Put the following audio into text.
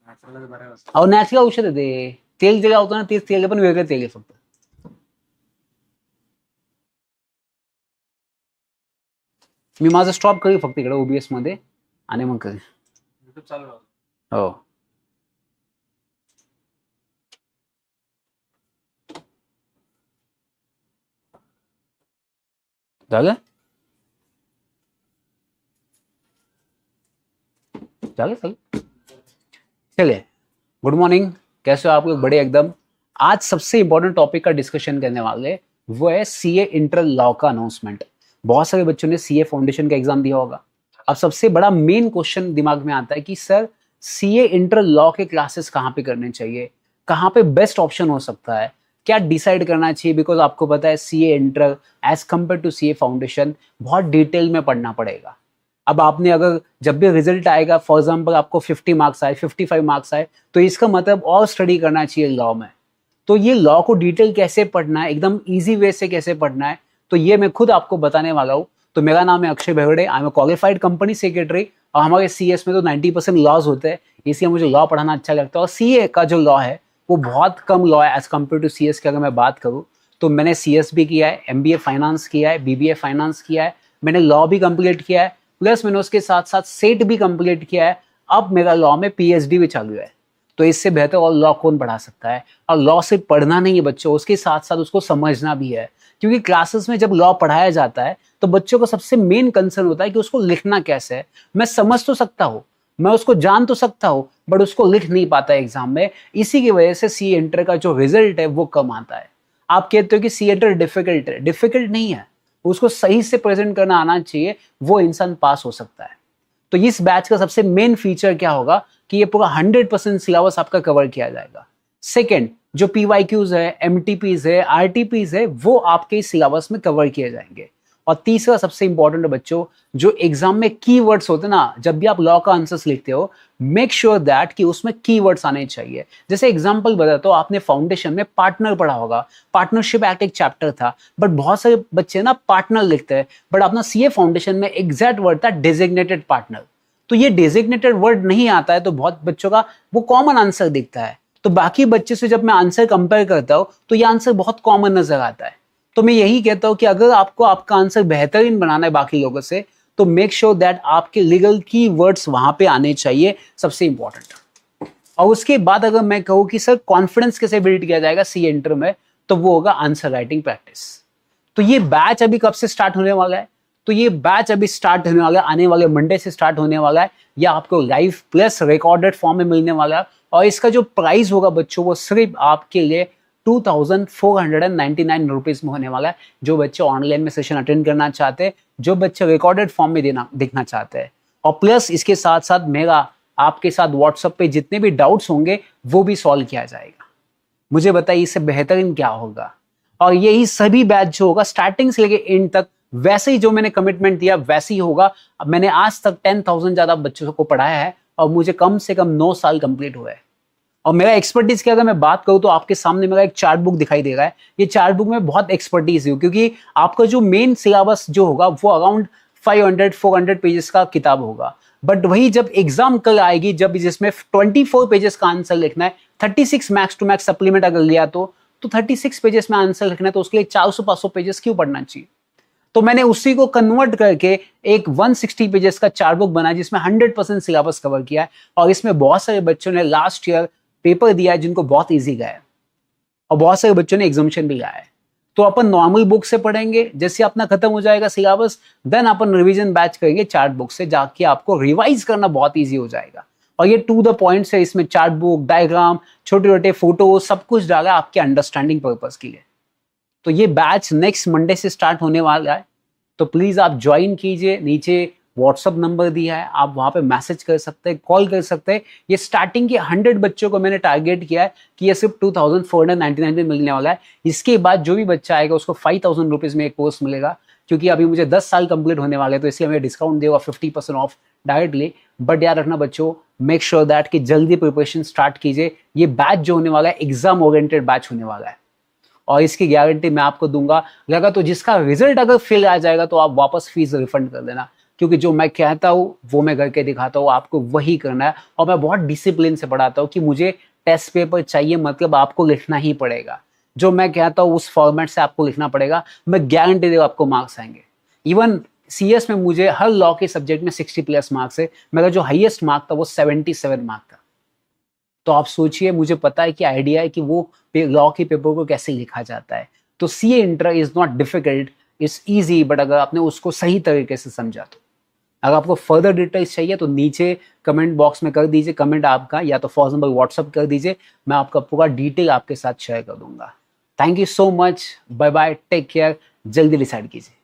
अहो नॅचरल औषध आहे ते. तेल जे लावतो ना तेच तेल पण वेगळं तेल आहे फक्त. मी माझं स्टॉप करेल फक्त इकडे ओबीएस मध्ये आणि मग करेल. युट्यूब चालू राहतो. हो. झालं झालं चल चलिए. गुड मॉर्निंग, कैसे हो आप लोग? बड़े एकदम. आज सबसे इंपॉर्टेंट टॉपिक का डिस्कशन करने वाले वो है सीए इंटर लॉ का अनाउंसमेंट. बहुत सारे बच्चों ने सीए फाउंडेशन का एग्जाम दिया होगा. अब सबसे बड़ा मेन क्वेश्चन दिमाग में आता है कि सर सीए इंटर लॉ के क्लासेस कहाँ पे करने चाहिए, कहाँ पे बेस्ट ऑप्शन हो सकता है, क्या डिसाइड करना चाहिए. बिकॉज आपको पता है CA inter as compare to CA foundation बहुत डिटेल में पढ़ना पड़ेगा. अब आपने अगर जब भी रिजल्ट आएगा फॉर एग्जाम्पल आपको 50 मार्क्स आए, 55 मार्क्स आए, तो इसका मतलब और स्टडी करना चाहिए लॉ में. तो ये लॉ को डिटेल कैसे पढ़ना है, एकदम इजी वे से कैसे पढ़ना है, तो ये मैं खुद आपको बताने वाला हूँ. तो मेरा नाम है Akshay Bhegade, I am a qualified company secretary. और हमारे सीएस में तो 90% लॉज होते हैं, इसलिए मुझे लॉ पढ़ाना अच्छा लगता है. और सीए का जो लॉ है वो बहुत कम लॉ है एज कम्पेयर टू सीएस की. अगर मैं बात करूँ तो मैंने सीएस भी किया है, एमबीए फाइनेंस किया है, बीबीए फाइनेंस किया है, मैंने लॉ भी कंप्लीट किया है, प्लस मैंने उसके साथ साथ सेट भी कंप्लीट किया है. अब मेरा लॉ में पीएचडी भी चालू है. तो इससे बेहतर और लॉ कौन पढ़ा सकता है. और लॉ सिर्फ पढ़ना नहीं है बच्चों, उसके साथ साथ उसको समझना भी है. क्योंकि क्लासेस में जब लॉ पढ़ाया जाता है तो बच्चों को सबसे मेन कंसर्न होता है कि उसको लिखना कैसे है. मैं समझ तो सकता हूँ, मैं उसको जान तो सकता हूँ, बट उसको लिख नहीं पाता एग्जाम में. इसी की वजह से सी इंटर का जो रिजल्ट है वो कम आता है. आप कहते हो कि सी इंटर डिफिकल्ट है, डिफिकल्ट नहीं है. उसको सही से प्रेजेंट करना आना चाहिए, वो इंसान पास हो सकता है. तो इस बैच का सबसे मेन फीचर क्या होगा कि ये पूरा 100% सिलेबस आपका कवर किया जाएगा. सेकंड, जो पीवाईक्यूज है, एमटीपीज है, आरटीपीज है, वो आपके सिलेबस में कवर किए जाएंगे. और तीसरा सबसे इंपॉर्टेंट बच्चों, जो एग्जाम में कीवर्ड्स होते हैं ना, जब भी आप लॉ का आंसर्स लिखते हो मेक श्योर दैट कि उसमें कीवर्ड्स आने चाहिए. जैसे एग्जांपल बताता हूं, आपने फाउंडेशन में पार्टनर पढ़ा होगा, पार्टनरशिप एक्ट एक चैप्टर था, बट बहुत सारे बच्चे ना पार्टनर लिखते हैं, बट अपना सीए फाउंडेशन में एग्जैक्ट वर्ड था डेजिग्नेटेड पार्टनर. तो ये डेजिग्नेटेड वर्ड नहीं आता है तो बहुत बच्चों का वो कॉमन आंसर दिखता है. तो बाकी बच्चे से जब मैं आंसर कंपेयर करता हूं तो ये आंसर बहुत कॉमन नजर आता है. तो मैं यही कहता हूं कि अगर आपको आपका आंसर बेहतरीन बनाना है बाकी लोगों से, तो मेक श्योर दैट आपके लीगल की वर्ड्स वहां पे आने चाहिए, सबसे इंपॉर्टेंट. और उसके बाद अगर मैं कहूं कि सर कॉन्फिडेंस कैसे बिल्ड किया जाएगा सी इंटर में, तो वो होगा आंसर राइटिंग प्रैक्टिस. तो ये बैच अभी कब से स्टार्ट होने वाला है? तो ये बैच अभी स्टार्ट होने वाला है, आने वाले मंडे से स्टार्ट होने वाला है. या आपको लाइव प्लस रिकॉर्डेड फॉर्म में मिलने वाला है. और इसका जो प्राइस होगा बच्चों वो सिर्फ आपके लिए 2499 रुपीज में होने वाला है. जो बच्चे ऑनलाइन में सेशन अटेंड करना चाहते हैं, जो बच्चे रिकॉर्डेड फॉर्म में देखना चाहते हैं, और प्लस इसके साथ साथ मेरा आपके साथ व्हाट्सएप पे जितने भी डाउट्स होंगे वो भी सॉल्व किया जाएगा. मुझे बताइए इससे बेहतरीन क्या होगा. और यही सभी बैच जो होगा स्टार्टिंग से लेके एंड तक वैसे ही जो मैंने कमिटमेंट दिया वैसे ही होगा. अब मैंने आज तक 10,000 ज्यादा बच्चों को पढ़ाया है और मुझे कम से कम 9 साल कंप्लीट हुए हैं. और मेरा एक्सपर्टीज की अगर मैं बात करूं तो आपके सामने मेरा एक चार्ट बुक दिखाई दे रहा है. ये चार्ट बुक में बहुत एक्सपर्टीज है क्योंकि आपका जो मेन सिलेबस जो होगा वो अराउंड 500-400 पेजेस का किताब होगा. बट वही जब एग्जाम कल आएगी, जब जिसमें 24 पेजेस का आंसर लिखना है, 36 मैक्स टू मैक्स सप्लीमेंट अगर लिया तो 36 पेजेस में आंसर लिखना है, तो उसके लिए 400-500 पेजेस क्यों पढ़ना चाहिए. तो मैंने उसी को कन्वर्ट करके एक 160 पेजेस का चार्ट बुक बनाया जिसमें 100% सिलेबस कवर किया है. और इसमें बहुत सारे बच्चों ने लास्ट ईयर पेपर दिया है जिनको बहुत इजी गया है, और बहुत सारे बच्चों ने एग्जामिनेशन भी लाया है. तो अपन नॉर्मल बुक से पढ़ेंगे, जैसे अपना खत्म हो जाएगा सिलेबस, देन अपन रिवीजन बैच करेंगे चार्ट बुक से, जाके आपको रिवाइज करना बहुत इजी हो जाएगा. और ये टू द पॉइंट से इसमें चार्ट बुक, डायग्राम, छोटे छोटे फोटो सब कुछ डाला है आपके अंडरस्टैंडिंग पर्पज के लिए. तो ये बैच नेक्स्ट मंडे से स्टार्ट होने वाला है. तो प्लीज आप ज्वाइन कीजिए. नीचे व्हाट्सअप नंबर दिया है, आप वहां पे मैसेज कर सकते हैं, कॉल कर सकते हैं. ये स्टार्टिंग के 100 बच्चों को मैंने टारगेट किया है कि ये सिर्फ 2499 में मिलने वाला है. इसके बाद जो भी बच्चा आएगा उसको 5000 रुपीज में एक कोर्स मिलेगा. क्योंकि अभी मुझे 10 साल कंप्लीट होने वाले, तो इसलिए मैं डिस्काउंट देगा 50% ऑफ डायरेक्टली. बट याद रखना बच्चों, मेक श्योर दैट कि जल्दी प्रिपरेशन स्टार्ट कीजिए. ये बैच जो होने वाला है एग्जाम ओरिएंटेड बैच होने वाला है, और इसकी गारंटी मैं आपको दूंगा. लगा तो जिसका रिजल्ट अगर फेल आ जाएगा तो आप वापस फीस रिफंड कर देना. क्योंकि जो मैं कहता हूँ वो मैं करके दिखाता हूँ, आपको वही करना है। और मैं बहुत डिसिप्लिन से पढ़ाता हूँ कि मुझे टेस्ट पेपर चाहिए, मतलब आपको लिखना ही पड़ेगा। जो मैं कहता हूँ उस फॉर्मेट से आपको लिखना पड़ेगा। मैं गारंटी दे आपको मार्क्स आएंगे। इवन सीएस में मुझे हर लॉ के सब्जेक्ट में 60+ मार्क्स है। मेरा जो हाईएस्ट मार्क था वो 77 मार्क था। तो आप सोचिए, मुझे पता है कि आइडिया है कि वो लॉ के पेपर को कैसे लिखा जाता है। तो CA inter is not difficult, it's easy, but अगर आपने उसको सही तरीके से समझा तो। अगर आपको फर्दर डिटेल्स चाहिए तो नीचे कमेंट बॉक्स में कर दीजिए कमेंट आपका, या तो फॉर एग्जाम्पल व्हाट्सअप कर दीजिए, मैं आपका पूरा डिटेल आपके साथ शेयर कर दूंगा। Thank you so much, bye bye, take care, जल्दी डिसाइड कीजिए।